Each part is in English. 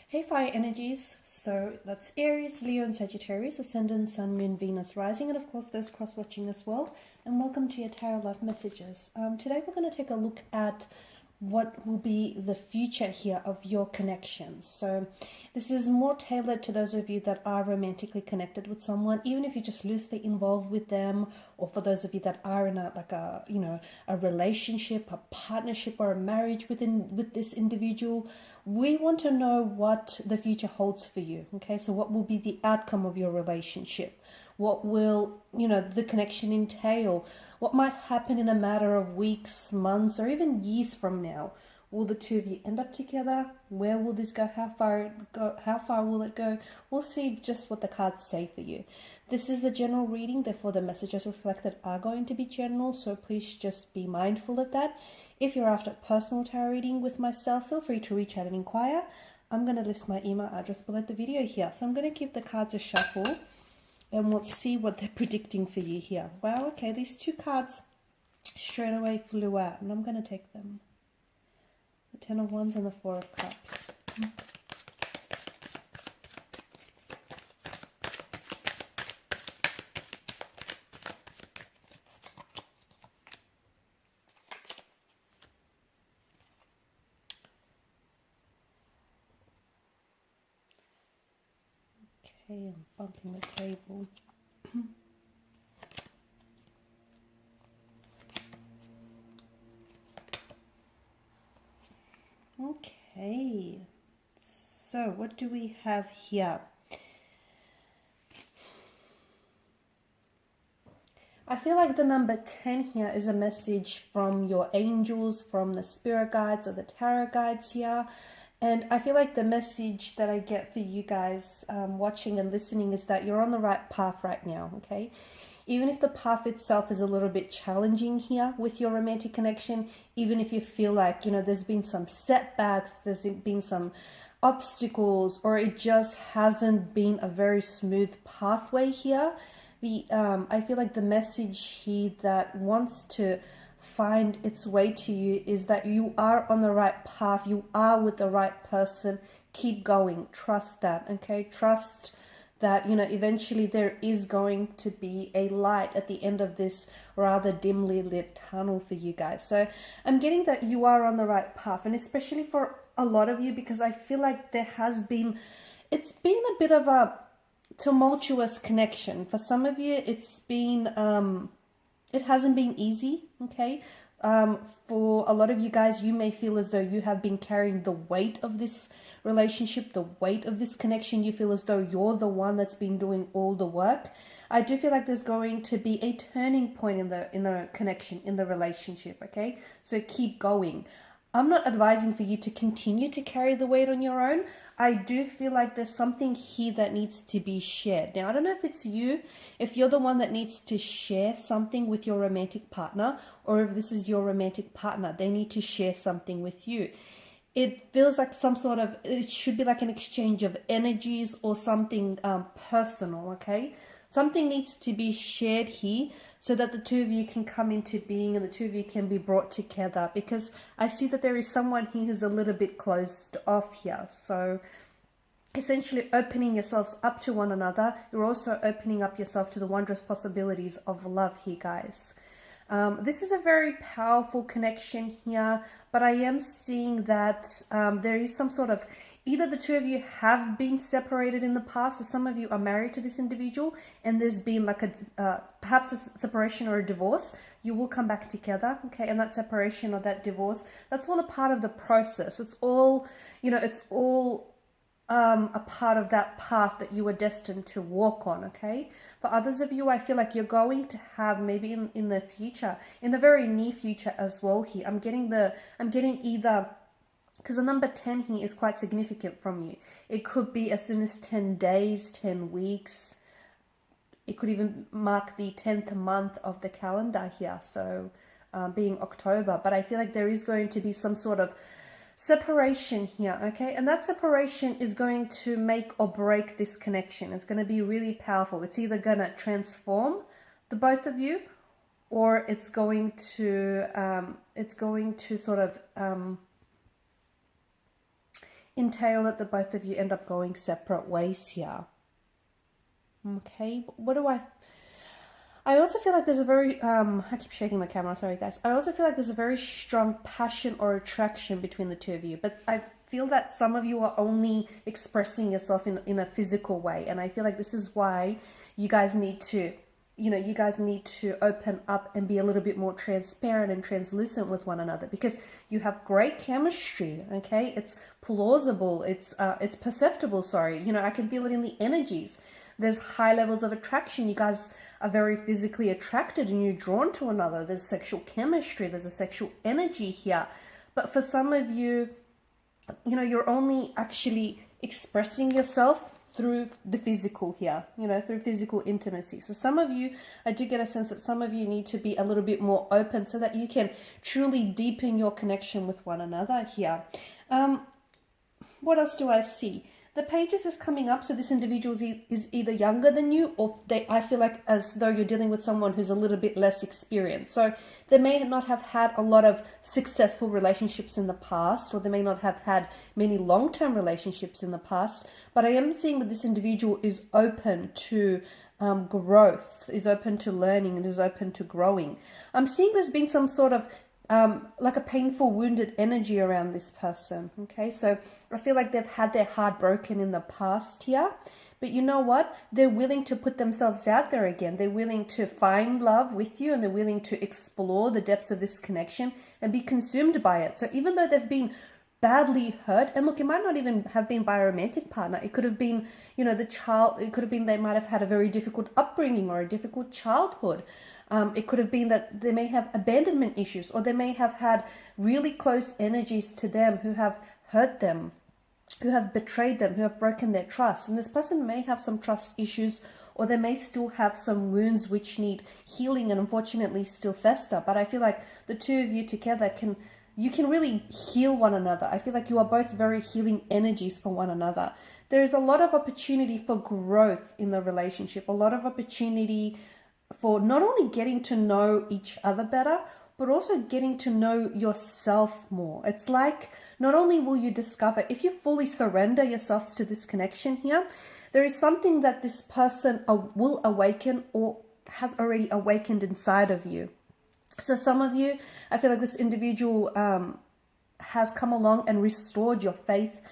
Hey fire energies, so that's Aries, Leo and Sagittarius, Ascendant, Sun, Moon, Venus, Rising, and of course those cross-watching as well. And welcome to your Tarot Love Messages. Today we're going to take a look at what will be the future here of your connections. So this is more tailored to those of you that are romantically connected with someone, even if you're just loosely involved with them, or for those of you that are in a relationship, a partnership, or a marriage with this individual. We want to know what the future holds for you. Okay, so what will be the outcome of your relationship? What will, the connection entail? What might happen in a matter of weeks, months, or even years from now? Will the two of you end up together? Where will this go? How far will it go? We'll see just what the cards say for you. This is the general reading, therefore the messages reflected are going to be general, so please just be mindful of that. If you're after a personal tarot reading with myself, feel free to reach out and inquire. I'm going to list my email address below the video here. So I'm going to give the cards a shuffle and we'll see what they're predicting for you here. Wow, okay, these two cards straight away flew out, and I'm going to take them. The Ten of Wands and the Four of Cups. Okay, I'm bumping the table. Okay, so what do we have here? I feel like the number 10 here is a message from your angels, from the spirit guides or the tarot guides here. And I feel like the message that I get for you guys watching and listening is that you're on the right path right now, okay? Even if the path itself is a little bit challenging here with your romantic connection, even if you feel like, there's been some setbacks, there's been some obstacles, or it just hasn't been a very smooth pathway here, I feel like the message here that wants to find its way to you is that you are on the right path, you are with the right person. Keep going, trust that, okay? Trust that, eventually there is going to be a light at the end of this rather dimly lit tunnel for you guys. So I'm getting that you are on the right path, and especially for a lot of you, because I feel like it's been a bit of a tumultuous connection. For some of you, it hasn't been easy, okay? For a lot of you guys, you may feel as though you have been carrying the weight of this relationship, the weight of this connection. You feel as though you're the one that's been doing all the work. I do feel like there's going to be a turning point in the connection, in the relationship, okay? So keep going. I'm not advising for you to continue to carry the weight on your own. I do feel like there's something here that needs to be shared. Now, I don't know if it's you, if you're the one that needs to share something with your romantic partner, or if this is your romantic partner, they need to share something with you. It feels like it should be like an exchange of energies or something personal, okay? Something needs to be shared here so that the two of you can come into being and the two of you can be brought together, because I see that there is someone here who's a little bit closed off here. So essentially opening yourselves up to one another, you're also opening up yourself to the wondrous possibilities of love here, guys. This is a very powerful connection here, but I am seeing that there is some sort of, either the two of you have been separated in the past, or some of you are married to this individual and there's been like perhaps a separation or a divorce. You will come back together, okay? And that separation or that divorce, that's all a part of the process. It's all, it's all a part of that path that you were destined to walk on, okay? For others of you, I feel like you're going to have maybe in the future, in the very near future as well here. I'm getting either, because the number 10 here is quite significant from you. It could be as soon as 10 days, 10 weeks. It could even mark the 10th month of the calendar here, so being October. But I feel like there is going to be some sort of separation here, okay? And that separation is going to make or break this connection. It's going to be really powerful. It's either going to transform the both of you, or it's going to sort of entail that the both of you end up going separate ways here. Okay, what do I also feel like there's a very, I keep shaking the camera, sorry guys. I also feel like there's a very strong passion or attraction between the two of you. But I feel that some of you are only expressing yourself in a physical way. And I feel like this is why you guys need to, you guys need to open up and be a little bit more transparent and translucent with one another. Because you have great chemistry, okay? It's plausible, it's perceptible, sorry. I can feel it in the energies. There's high levels of attraction. You guys are very physically attracted and you're drawn to another. There's sexual chemistry. There's a sexual energy here. But for some of you, you're only actually expressing yourself through the physical here, through physical intimacy. So some of you, I do get a sense that some of you need to be a little bit more open so that you can truly deepen your connection with one another here. What else do I see? The pages is coming up, so this individual is either younger than you, or I feel like as though you're dealing with someone who's a little bit less experienced. So they may not have had a lot of successful relationships in the past, or they may not have had many long-term relationships in the past, but I am seeing that this individual is open to growth, is open to learning, and is open to growing. I'm seeing there's been some sort of like a painful, wounded energy around this person. Okay, so I feel like they've had their heart broken in the past here, but you know what? They're willing to put themselves out there again. They're willing to find love with you, and they're willing to explore the depths of this connection and be consumed by it. So even though they've been badly hurt, and look, it might not even have been by a romantic partner. It could have been, the child, it could have been they might have had a very difficult upbringing or a difficult childhood. It could have been that they may have abandonment issues, or they may have had really close energies to them who have hurt them, who have betrayed them, who have broken their trust. And this person may have some trust issues, or they may still have some wounds which need healing and unfortunately still fester. But I feel like the two of you together you can really heal one another. I feel like you are both very healing energies for one another. There is a lot of opportunity for growth in the relationship, a lot of opportunity for not only getting to know each other better, but also getting to know yourself more. It's like not only will you discover, if you fully surrender yourselves to this connection here, there is something that this person will awaken or has already awakened inside of you. So some of you, I feel like this individual has come along and restored your faith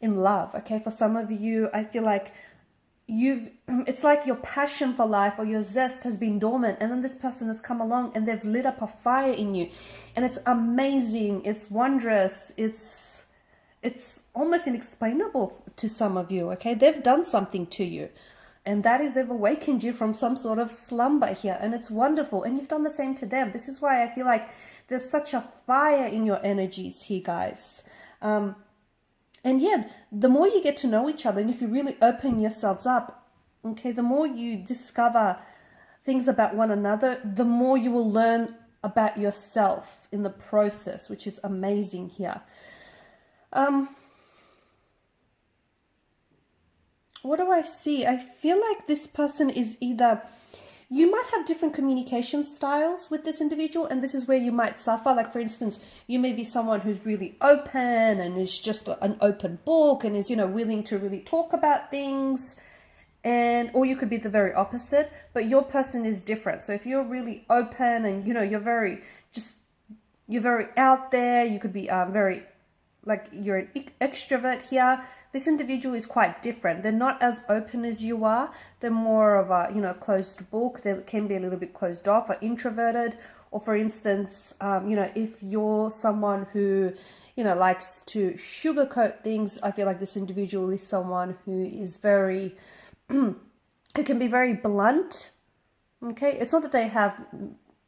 in love. Okay, for some of you, I feel like it's like your passion for life or your zest has been dormant, and then this person has come along and they've lit up a fire in you, and it's amazing, it's wondrous, it's almost inexplainable to some of you. Okay, they've done something to you, and that is they've awakened you from some sort of slumber here, and it's wonderful, and you've done the same to them. This is why I feel like there's such a fire in your energies here, guys. And yeah, the more you get to know each other, and if you really open yourselves up, okay, the more you discover things about one another, the more you will learn about yourself in the process, which is amazing here. What do I see? I feel like this person is either... You might have different communication styles with this individual, and this is where you might suffer. Like, for instance, you may be someone who's really open and is just an open book and is, willing to really talk about things. Or you could be the very opposite, but your person is different. So if you're really open and, you're very out there, you could be you're an extrovert here. This individual is quite different. They're not as open as you are. They're more of a, closed book. They can be a little bit closed off or introverted. Or for instance, if you're someone who, likes to sugarcoat things, I feel like this individual is someone who is very, who can be very blunt. Okay. It's not that they have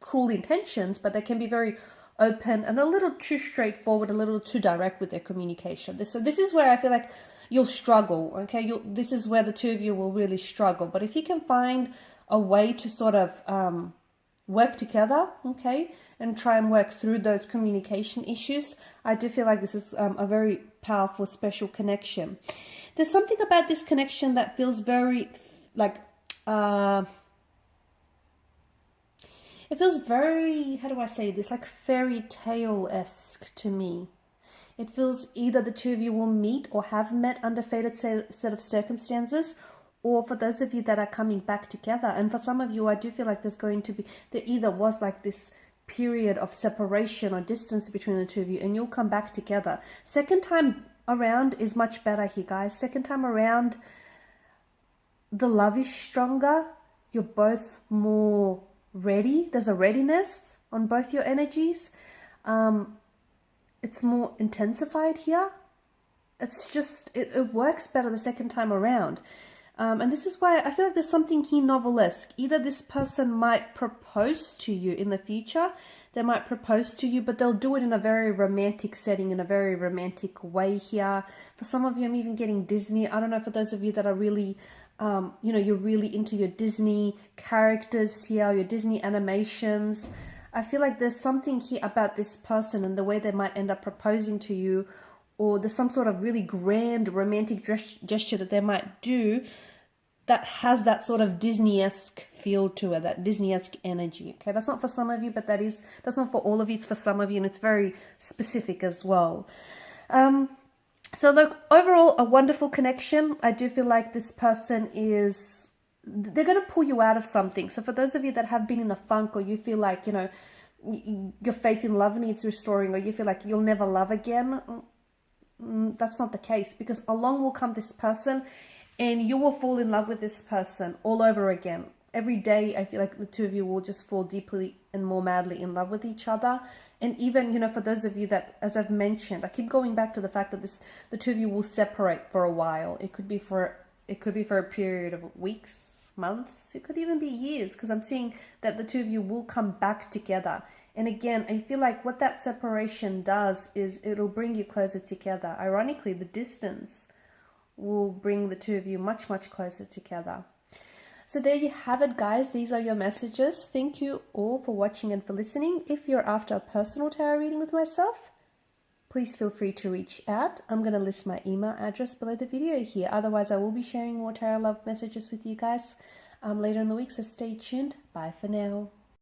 cruel intentions, but they can be very open and a little too straightforward, a little too direct with their communication. So this is where I feel like you'll struggle, okay? This is where the two of you will really struggle. But if you can find a way to sort of work together, okay, and try and work through those communication issues, I do feel like this is a very powerful, special connection. There's something about this connection that feels very, it feels very, how do I say this, like fairy tale-esque to me. It feels either the two of you will meet or have met under fated set of circumstances, or for those of you that are coming back together. And for some of you, I do feel like there either was like this period of separation or distance between the two of you, and you'll come back together. Second time around is much better here, guys. Second time around, the love is stronger. You're both more ready. There's a readiness on both your energies. It's more intensified here. It's just, it works better the second time around. And this is why I feel like there's something here novelesque. Either this person might propose to you in the future. They might propose to you, but they'll do it in a very romantic setting, in a very romantic way here. For some of you, I'm even getting Disney. I don't know, for those of you that are really, you know, you're really into your Disney characters here, your Disney animations. I feel like there's something here about this person and the way they might end up proposing to you, or there's some sort of really grand romantic gesture that they might do that has that sort of Disney-esque feel to it, that Disney-esque energy. Okay, that's not for some of you, but that's not for all of you. It's for some of you, and it's very specific as well. So look, overall, a wonderful connection. I do feel like this person they're going to pull you out of something. So for those of you that have been in a funk, or you feel like, you know, your faith in love needs restoring, or you feel like you'll never love again, that's not the case, because along will come this person and you will fall in love with this person all over again. Every day, I feel like the two of you will just fall deeply and more madly in love with each other. And even, you know, for those of you that, as I've mentioned, I keep going back to the fact that the two of you will separate for a while. It could be for a period of weeks, months. It could even be years, because I'm seeing that the two of you will come back together. And again, I feel like what that separation does is it'll bring you closer together. Ironically, the distance will bring the two of you much, much closer together. So there you have it, guys. These are your messages. Thank you all for watching and for listening. If you're after a personal tarot reading with myself, please feel free to reach out. I'm going to list my email address below the video here. Otherwise, I will be sharing more tarot love messages with you guys later in the week, so stay tuned. Bye for now.